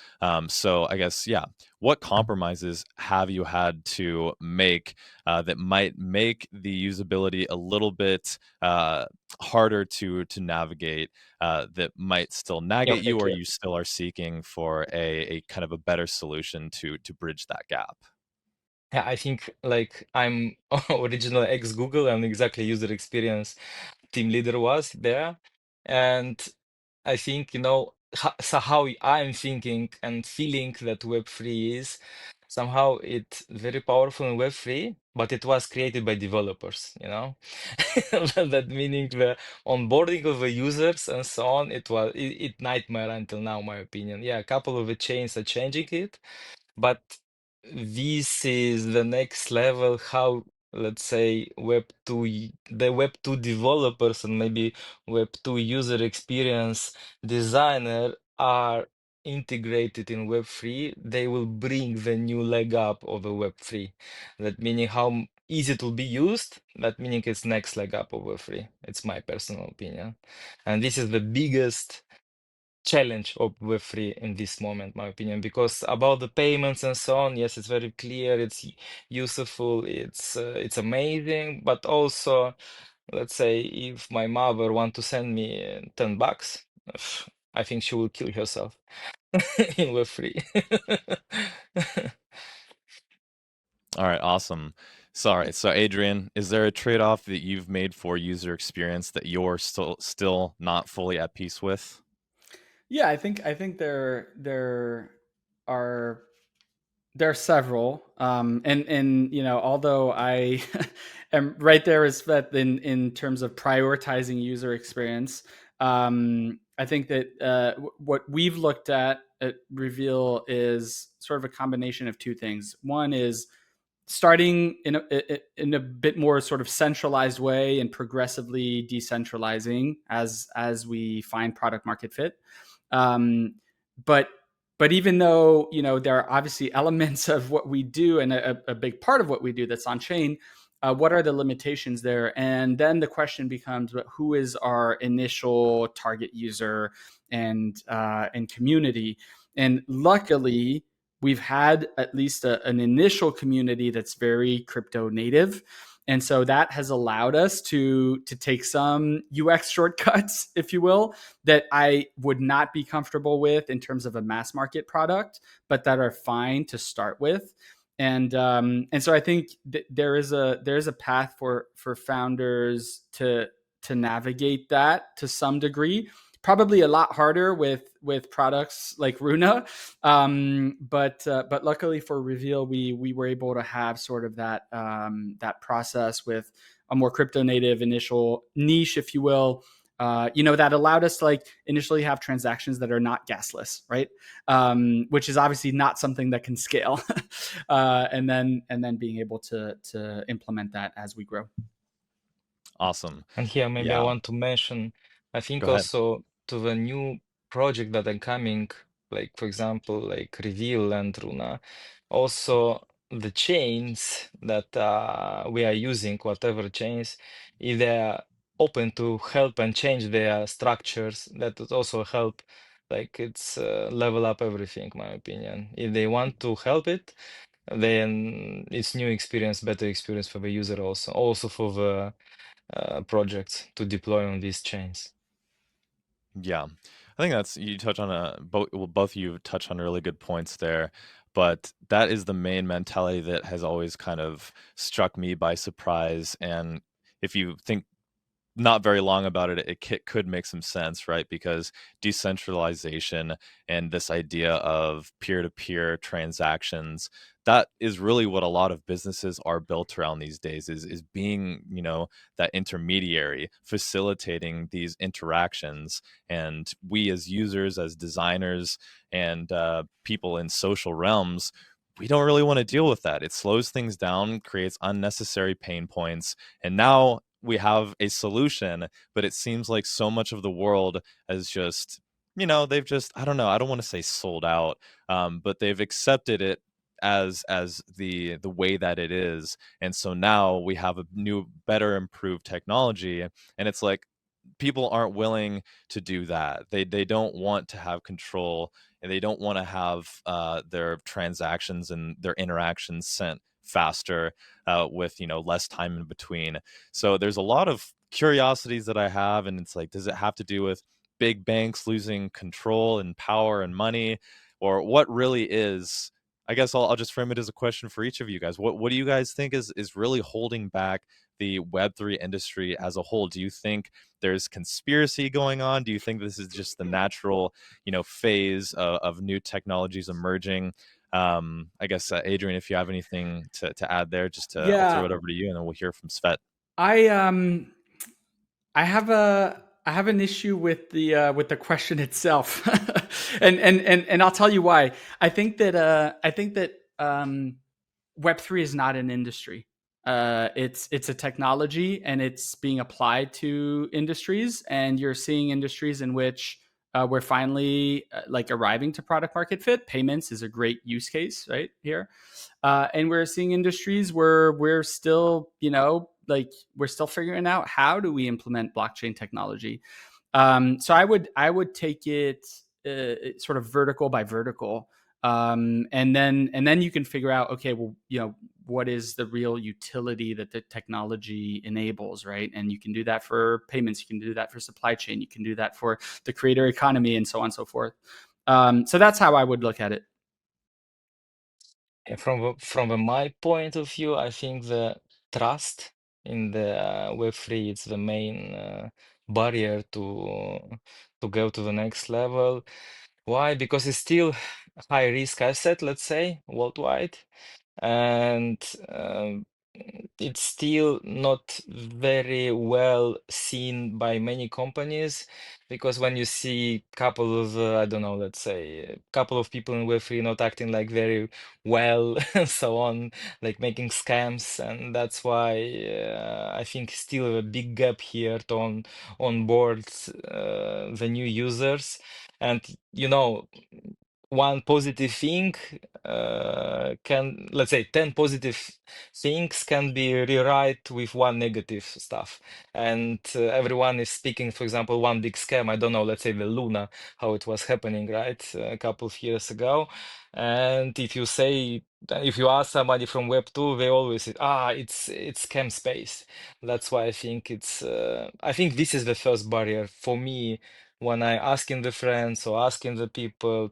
So I guess, yeah, what compromises have you had to make that might make the usability a little bit harder to navigate, that might still nag Yeah, at okay, you, or clear. you still are seeking for a kind of a better solution to bridge that gap? Yeah, I think like I'm original ex-Google and exactly user experience team leader was there. And I think, so how I'm thinking and feeling that Web3 is somehow it's very powerful in Web3, but it was created by developers. That meaning the onboarding of the users and so on, it nightmare until now, my opinion. Yeah, a couple of the chains are changing it, but this is the next level how, let's say, the Web2 developers and maybe Web2 user experience designer are integrated in Web3. They will bring the new leg up of the Web3. That meaning how easy it will be used. That meaning it's next leg up of Web3. It's my personal opinion. And this is the biggest challenge of Web3 in this moment, my opinion, because about the payments and so on, yes, it's very clear, it's useful, it's amazing, but also, let's say, if my mother want to send me $10, I think she will kill herself in Web3. All right, awesome. Sorry. So, Adrien, is there a trade-off that you've made for user experience that you're still not fully at peace with? Yeah, I think are there are several, and although I am right there as Svet in terms of prioritizing user experience, I think that what we've looked at Reveal is sort of a combination of two things. One is starting in a bit more sort of centralized way and progressively decentralizing as we find product market fit. Um, but but even though there are obviously elements of what we do and a big part of what we do that's on chain, what are the limitations there? And then the question becomes, who is our initial target user and community? And luckily, we've had at least an initial community that's very crypto native. And so that has allowed us to take some UX shortcuts, if you will, that I would not be comfortable with in terms of a mass market product, but that are fine to start with. And so I think there is a path for founders to navigate that to some degree. Probably a lot harder with products like Rhuna, but luckily for Reveal, we were able to have sort of that process with a more crypto native initial niche, if you will, that allowed us to like initially have transactions that are not gasless, right? Which is obviously not something that can scale, and then being able to implement that as we grow. Awesome. And here, maybe I Yeah, want to mention, I go think ahead. also to the new project that are coming, like for example, like Reveal and Runa, also the chains that we are using, whatever chains, if they are open to help and change their structures, that would also help. Like it's level up everything, my opinion. If they want to help it, then it's new experience, better experience for the user also for the projects to deploy on these chains. Yeah, I think that's you touch on both of you touch on really good points there, but that is the main mentality that has always kind of struck me by surprise. And if you think not very long about it, it could make some sense, right? Because decentralization and this idea of peer-to-peer transactions, that is really what a lot of businesses are built around these days, is being, that intermediary, facilitating these interactions. And we as users, as designers, and people in social realms, we don't really want to deal with that. It slows things down, creates unnecessary pain points, and now we have a solution. But it seems like so much of the world has just, they've just, I don't know, I don't want to say sold out, but they've accepted it as the way that it is. And so now we have a new, better, improved technology, and it's like people aren't willing to do that. They don't want to have control, and they don't want to have their transactions and their interactions sent faster, with less time in between. So there's a lot of curiosities that I have, and it's like, does it have to do with big banks losing control and power and money, or what really is? I guess I'll just frame it as a question for each of you guys. What do you guys think is really holding back the Web3 industry as a whole? Do you think there's conspiracy going on? Do you think this is just the natural, phase of new technologies emerging? I guess, Adrien, if you have anything to add there, I'll throw Yeah, it over to you, and then we'll hear from Sveat. I I have an issue with the question itself, and I'll tell you why. I think that Web3 is not an industry. It's a technology, and it's being applied to industries, and you're seeing industries in which we're finally like arriving to product market fit. Payments is a great use case right here, and we're seeing industries where we're still, like we're still figuring out how do we implement blockchain technology. So I would take it sort of vertical by vertical, and then you can figure out, okay, well, what is the real utility that the technology enables, right? And you can do that for payments, you can do that for supply chain, you can do that for the creator economy, and so on and so forth. So that's how I would look at it. Yeah, my point of view, I think the trust in the Web3 is the main barrier to go to the next level. Why? Because it's still high risk asset, let's say, worldwide, and it's still not very well seen by many companies, because when you see couple of I don't know, let's say a couple of people in Web3 not acting like very well and so on, like making scams, and that's why I think still a big gap here to onboard the new users. And one positive thing can, let's say, 10 positive things can be rewrite with one negative stuff. And everyone is speaking, for example, one big scam, I don't know, let's say the Luna, how it was happening, right, a couple of years ago. And if you ask somebody from Web2, they always say, it's scam space. That's why I think I think this is the first barrier for me when I asking the friends or asking the people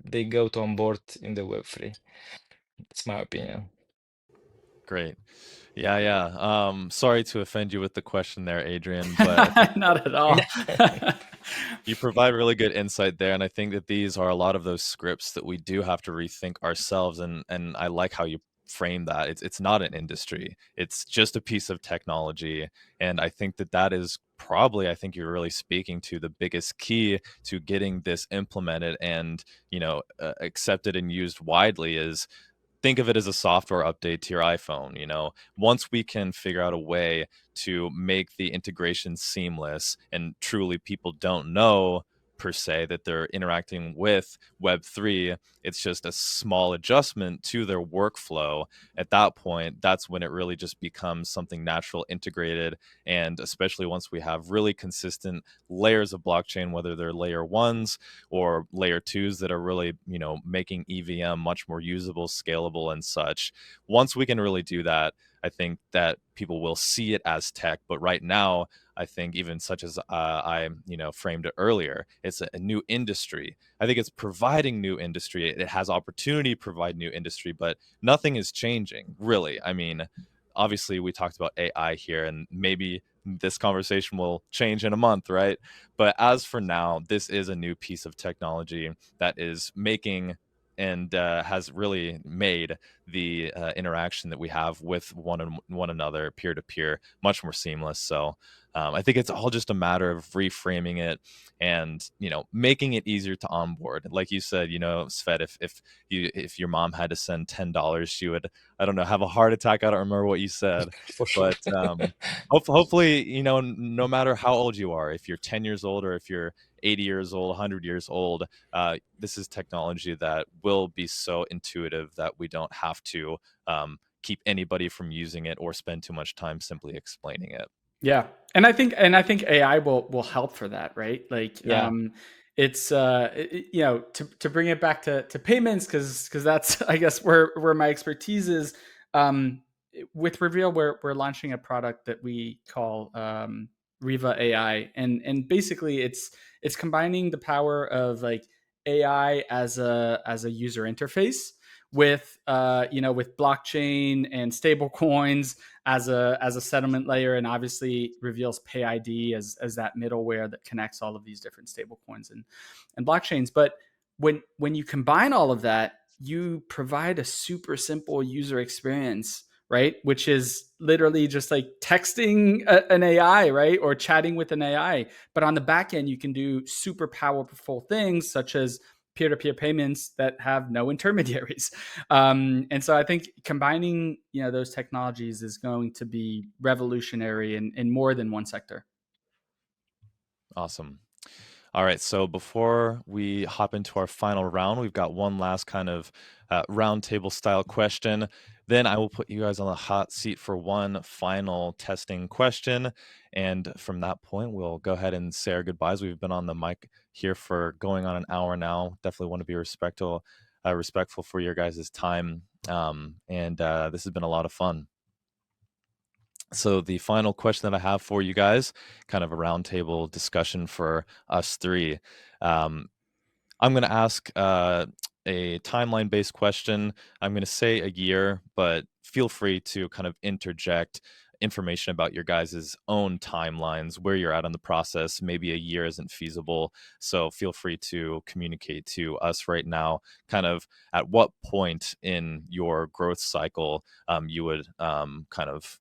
they go to on board in the Web3. It's my opinion. Great. Yeah. Sorry to offend you with the question there, Adrien, but I think Not at all. you provide really good insight there, and I think that these are a lot of those scripts that we do have to rethink ourselves. And I like how you frame that. It's not an industry; it's just a piece of technology. And I think that is probably, I think you're really speaking to the biggest key to getting this implemented and accepted and used widely. Is think of it as a software update to your iPhone. Once we can figure out a way to make the integration seamless, and truly people don't know per se that they're interacting with Web3, it's just a small adjustment to their workflow. At that point, that's when it really just becomes something natural, integrated. And especially once we have really consistent layers of blockchain, whether they're layer ones or layer twos that are really, making EVM much more usable, scalable, and such. Once we can really do that, I think that people will see it as tech. But right now, I think even such as I framed it earlier, it's a new industry. I think it's providing new industry. It has opportunity to provide new industry, but nothing is changing really. I mean, obviously we talked about AI here, and maybe this conversation will change in a month, right? But as for now, this is a new piece of technology that is making and has really made the interaction that we have with one another peer to peer much more seamless. So I think it's all just a matter of reframing it and making it easier to onboard. Like you said, Svet, if your mom had to send $10, she would, I don't know, have a heart attack. I don't remember what you said, For sure. but hopefully, no matter how old you are, if you're 10 years old or if you're 80 years old, 100 years old, this is technology that will be so intuitive that we don't have to keep anybody from using it or spend too much time simply explaining it. Yeah. And I think AI will help for that, right? Like Yeah. it's to bring it back to payments cuz that's I guess where my expertise is. With Reveal, we're launching a product that we call Riva AI, and basically it's combining the power of like AI as a user interface with with blockchain and stable coins as a settlement layer, and obviously Reveal's Pay ID as that middleware that connects all of these different stable coins and blockchains. But when you combine all of that, you provide a super simple user experience, right? Which is literally just like texting an AI, right? Or chatting with an AI. But on the back end, you can do super powerful things such as peer-to-peer payments that have no intermediaries. And so I think combining those technologies is going to be revolutionary in more than one sector. Awesome. All right, so before we hop into our final round, we've got one last kind of roundtable style question. Then I will put you guys on the hot seat for one final testing question. And from that point, we'll go ahead and say our goodbyes. We've been on the mic here for going on an hour now. Definitely want to be respectful for your guys' time. And this has been a lot of fun. So the final question that I have for you guys, kind of a roundtable discussion for us three. I'm going to ask a timeline-based question. I'm going to say a year, but feel free to kind of interject information about your guys' own timelines, where you're at on the process. Maybe a year isn't feasible, so feel free to communicate to us right now, kind of at what point in your growth cycle you would kind of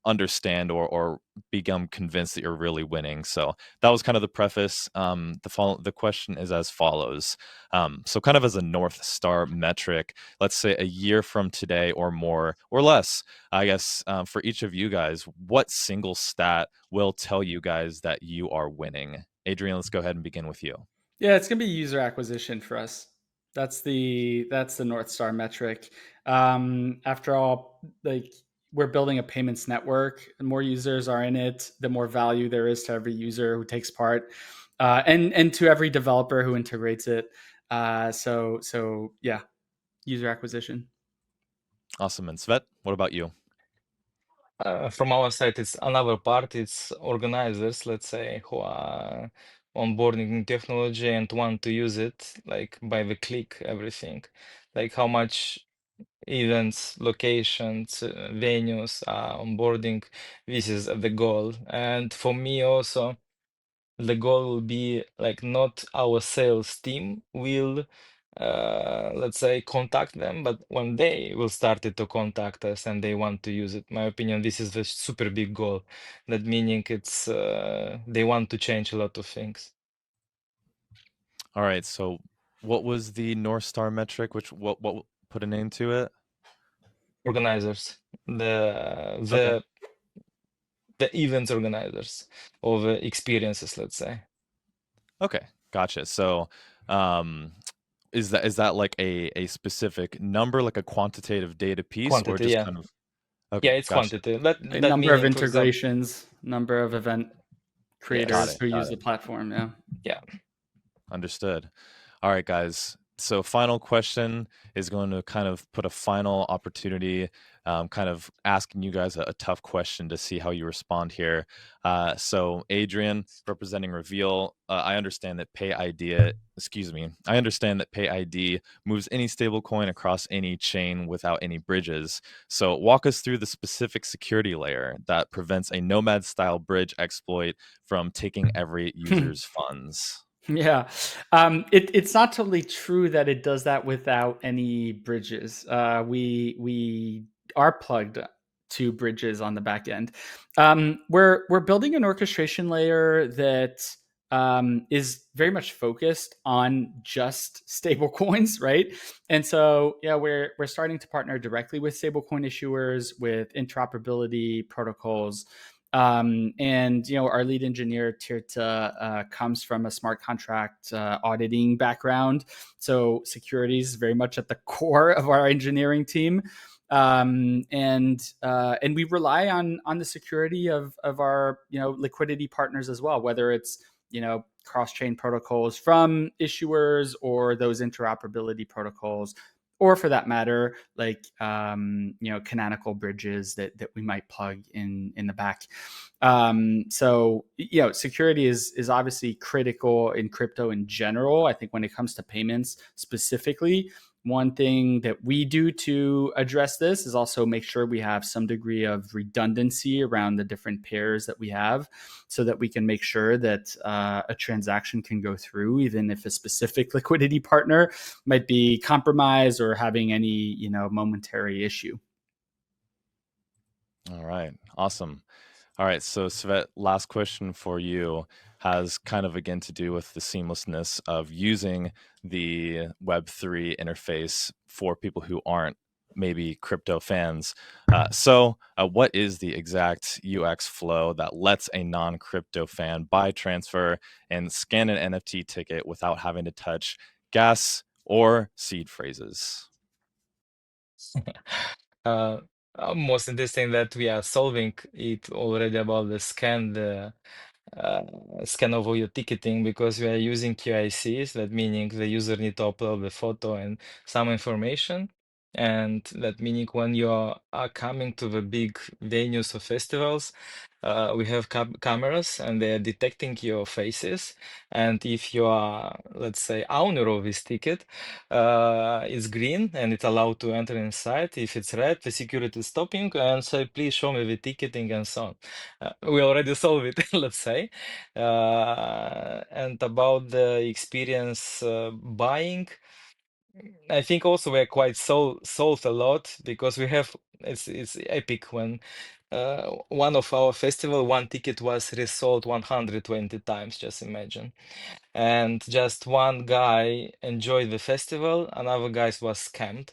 understand or become convinced that you're really winning. So that was kind of the preface. The question is as follows. So kind of as a North Star metric, let's say a year from today or more or less, I guess, for each of you guys, what single stat will tell you guys that you are winning? Adrien, let's go ahead and begin with you. Yeah, it's gonna be user acquisition for us. That's the North Star metric. After all, like we're building a payments network. The more users are in it, the more value there is to every user who takes part, and to every developer who integrates it. So yeah, user acquisition. Awesome. And Svet, what about you? From our side, it's another part. It's organizers, let's say, who are onboarding new technology and want to use it, like by the click, everything. Like how much events, locations, venues are onboarding. This is the goal. And for me also, the goal will be like not our sales team will let's say contact them, but when they will start to contact us and they want to use it. My opinion, this is the super big goal. That meaning it's they want to change a lot of things. All right. So what was the North Star metric? What put a name to it? Organizers, the Okay. the the events organizers of experiences, let's say. Okay, gotcha. So, um, is that like a specific number, like a quantitative data piece, or Quantity, just yeah. kind of Yeah, okay, it's gotcha. quantity. That A that number of meaning, for example, integrations, number of event Got yes, creators it, who got use it. the platform. Yeah. yeah. Understood. All right, guys. So, final question is going to kind of put a final opportunity kind of asking you guys a tough question to see how you respond here. So Adrien, representing Reveel, I understand that I understand that Pay ID moves any stablecoin across any chain without any bridges. So walk us through the specific security layer that prevents a Nomad style bridge exploit from taking every user's funds. Yeah, it's not totally true that it does that without any bridges. We are plugged to bridges on the back end. We're building an orchestration layer that is very much focused on just stable coins, right? And so yeah, we're starting to partner directly with stablecoin issuers with interoperability protocols. And our lead engineer Tirta comes from a smart contract auditing background, so security is very much at the core of our engineering team. And we rely on the security of our liquidity partners as well, whether it's cross-chain protocols from issuers or those interoperability protocols, or for that matter, like canonical bridges that we might plug in the back. So security is obviously critical in crypto in general. I think when it comes to payments specifically, one thing that we do to address this is also make sure we have some degree of redundancy around the different pairs that we have, so that we can make sure that a transaction can go through, even if a specific liquidity partner might be compromised or having any momentary issue. All right, awesome. All right, so Sveat, last question for you has kind of again to do with the seamlessness of using the Web3 interface for people who aren't maybe crypto fans. So what is the exact UX flow that lets a non-crypto fan buy, transfer, and scan an NFT ticket without having to touch gas or seed phrases? Uh, Most interesting that we are solving it already about the scan over your ticketing, because we are using QICs, that meaning the user need to upload the photo and some information. And that meaning when you are coming to the big venues or festivals, we have cameras and they are detecting your faces. And if you are, let's say, owner of this ticket, it's green and it's allowed to enter inside. If it's red, the security is stopping and say, please show me the ticketing and so on. We already solved it, let's say. And about the experience buying, I think also we're quite solved a lot, because we have it's epic when one of our festival, one ticket was resold 120 times, just imagine. And just one guy enjoyed the festival, another guy was scammed.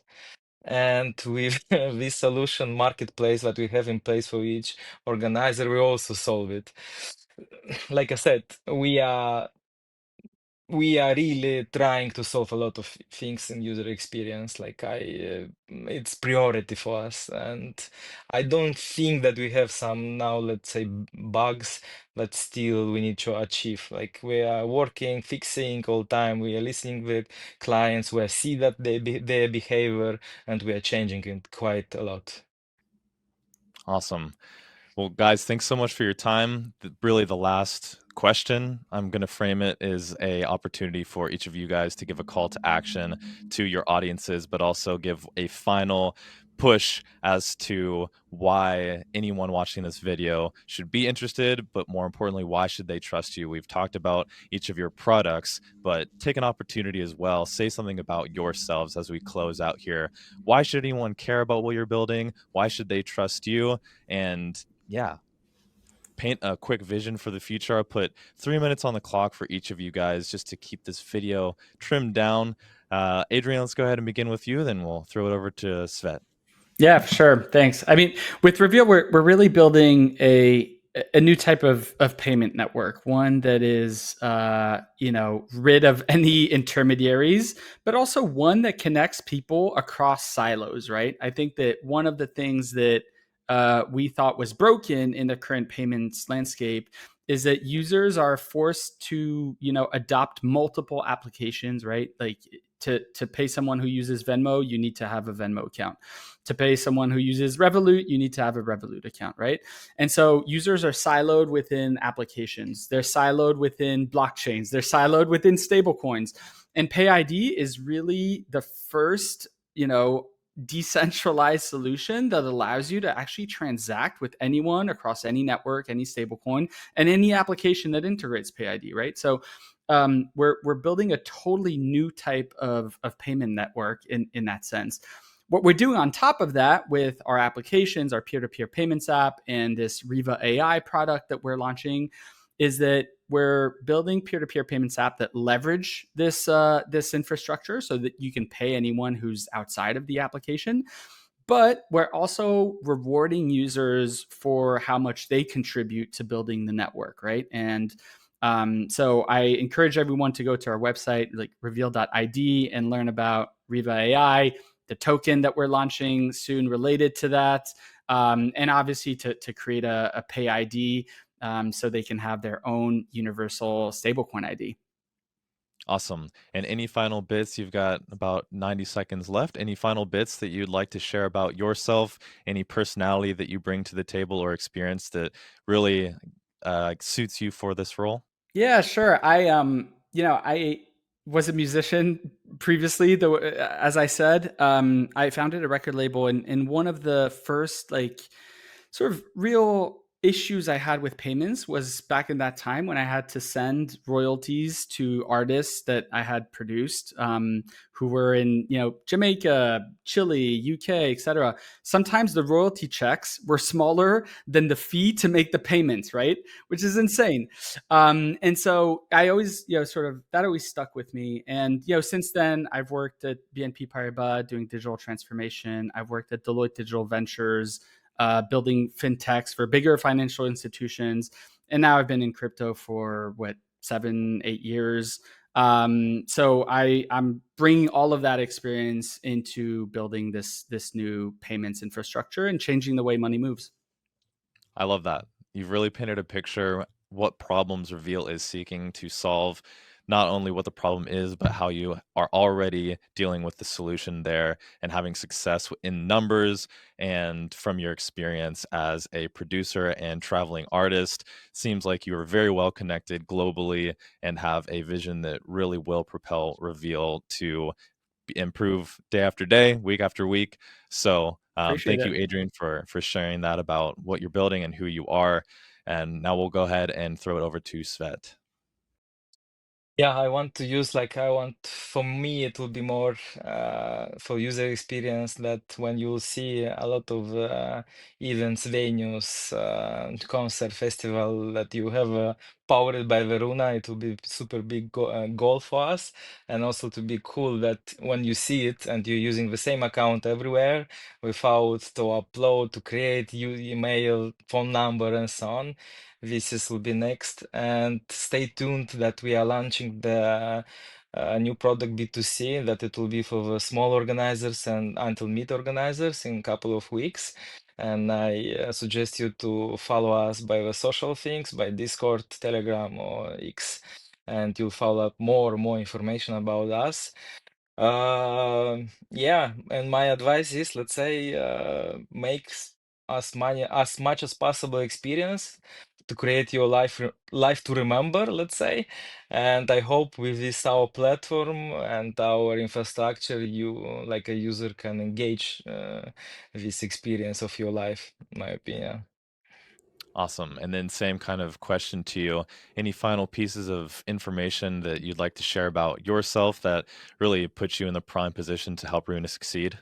And with this solution marketplace that we have in place for each organizer, we also solve it. Like I said, we are really trying to solve a lot of things in user experience. It's priority for us, and I don't think that we have some now, let's say, bugs that still we need to achieve. Like, we are working, fixing all time. We are listening with clients. We see that their behavior, and we are changing it quite a lot. Awesome. Well, guys, thanks so much for your time. Really, the last question, I'm going to frame it as a opportunity for each of you guys to give a call to action to your audiences, but also give a final push as to why anyone watching this video should be interested, but more importantly, why should they trust you? We've talked about each of your products, but take an opportunity as well. Say something about yourselves as we close out here. Why should anyone care about what you're building? Why should they trust you? And yeah, paint a quick vision for the future. I'll put 3 minutes on the clock for each of you guys just to keep this video trimmed down. Adrien, let's go ahead and begin with you, then we'll throw it over to Sveat. Yeah, sure. Thanks. I mean, with Reveel, we're really building a new type of payment network, one that is rid of any intermediaries, but also one that connects people across silos, right? I think that one of the things that we thought was broken in the current payments landscape is that users are forced to adopt multiple applications, right? Like, to pay someone who uses Venmo, you need to have a Venmo account. To pay someone who uses Revolut, you need to have a Revolut account, right? And so users are siloed within applications. They're siloed within blockchains. They're siloed within stablecoins. And PayID is really the first, decentralized solution that allows you to actually transact with anyone across any network, any stablecoin, and any application that integrates PayID, right? So we're building a totally new type of payment network in that sense. What we're doing on top of that with our applications, our peer-to-peer payments app, and this Riva AI product that we're launching, is that we're building peer-to-peer payments app that leverage this infrastructure so that you can pay anyone who's outside of the application. But we're also rewarding users for how much they contribute to building the network, right? And so I encourage everyone to go to our website, like reveal.id, and learn about Riva AI, the token that we're launching soon related to that, and obviously to create a pay ID so they can have their own universal stablecoin ID. Awesome. And any final bits? You've got about 90 seconds left. Any final bits that you'd like to share about yourself? Any personality that you bring to the table or experience that really suits you for this role? Yeah, sure. I was a musician previously, though, as I said. I founded a record label, and one of the first sort of real issues I had with payments was back in that time when I had to send royalties to artists that I had produced, who were in Jamaica, Chile, UK, etc. Sometimes the royalty checks were smaller than the fee to make the payments, right? Which is insane. And so I always, that always stuck with me. And since then, I've worked at BNP Paribas doing digital transformation. I've worked at Deloitte Digital Ventures, building fintechs for bigger financial institutions. And now I've been in crypto for 7-8 years. So I'm bringing all of that experience into building this new payments infrastructure and changing the way money moves. I love that. You've really painted a picture what problems Reveal is seeking to solve, not only what the problem is, but how you are already dealing with the solution there and having success in numbers. And from your experience as a producer and traveling artist, seems like you are very well connected globally and have a vision that really will propel Reveal to improve day after day, week after week. So Appreciate thank it. you, Adrien, for sharing that about what you're building and who you are. And now we'll go ahead and throw it over to Sveat. Yeah, I want to use for me it will be more for user experience, that when you see a lot of events, venues, concert, festival that you have powered by Veruna, it will be super big goal for us. And also to be cool that when you see it and you're using the same account everywhere without to upload, to create email, phone number, and so on. This will be next, and stay tuned that we are launching the new product B2C, that it will be for the small organizers and until mid organizers in a couple of weeks. And I suggest you to follow us by the social things, by Discord, Telegram, or X, and you'll follow up more information about us. Yeah, and my advice is, let's say, make as much as possible experience to create your life to remember, let's say. And I hope with this our platform and our infrastructure, you like a user can engage this experience of your life, in my opinion. Awesome. And then same kind of question to you. Any final pieces of information that you'd like to share about yourself that really puts you in the prime position to help Runa succeed?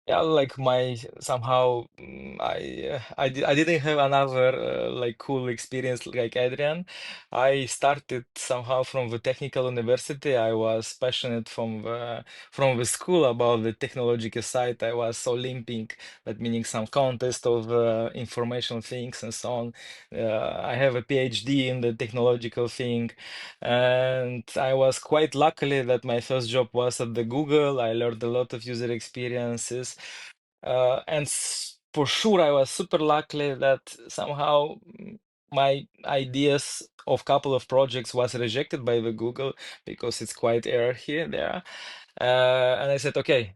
Yeah, like my somehow I didn't have another like cool experience like Adrian. I started somehow from the technical university. I was passionate from the school about the technological side. I was Olympic, that meaning some contest of information things and so on. I have a PhD in the technological thing, and I was quite luckily that my first job was at the Google. I learned a lot of user experiences. And for sure, I was super lucky that somehow my ideas of couple of projects was rejected by the Google because it's quite error here there. And I said, okay,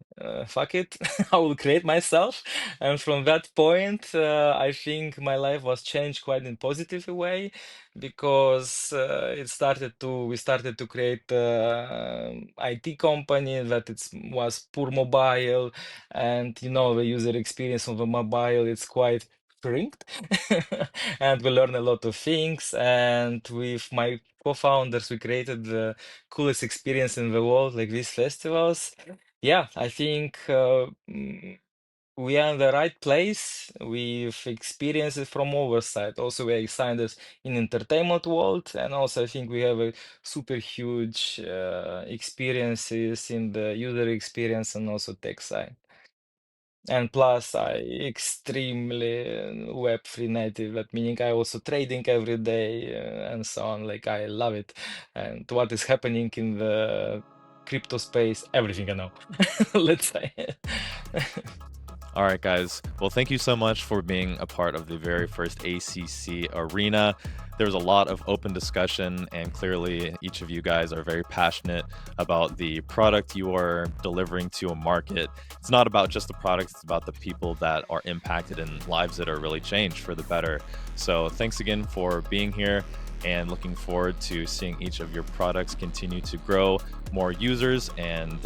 fuck it, I will create myself. And from that point, I think my life was changed quite in positive way because we started to create IT company that was poor mobile, and the user experience of a mobile, it's quite shrinked. And we learn a lot of things, and with my co-founders we created the coolest experience in the world, like these festivals. Yeah, I think we are in the right place with experiences from our side. Also, we are excited in entertainment world, and also I think we have a super huge experiences in the user experience and also tech side. And plus, I extremely Web3 native. That meaning I also trading every day and so on. Like I love it, and what is happening in the crypto space, everything I know. Let's say. All right, guys. Well, thank you so much for being a part of the very first ACC Arena. There was a lot of open discussion, and clearly each of you guys are very passionate about the product you are delivering to a market. It's not about just the product, it's about the people that are impacted and lives that are really changed for the better. So thanks again for being here, and looking forward to seeing each of your products continue to grow more users, and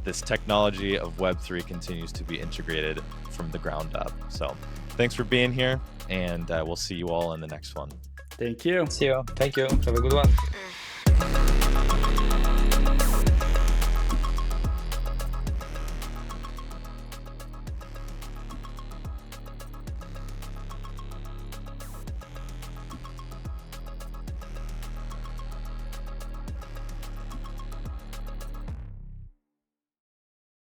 this technology of Web3 continues to be integrated from the ground up. So thanks for being here, and we'll see you all in the next one. Thank you. See you. Thank you. Have a good one.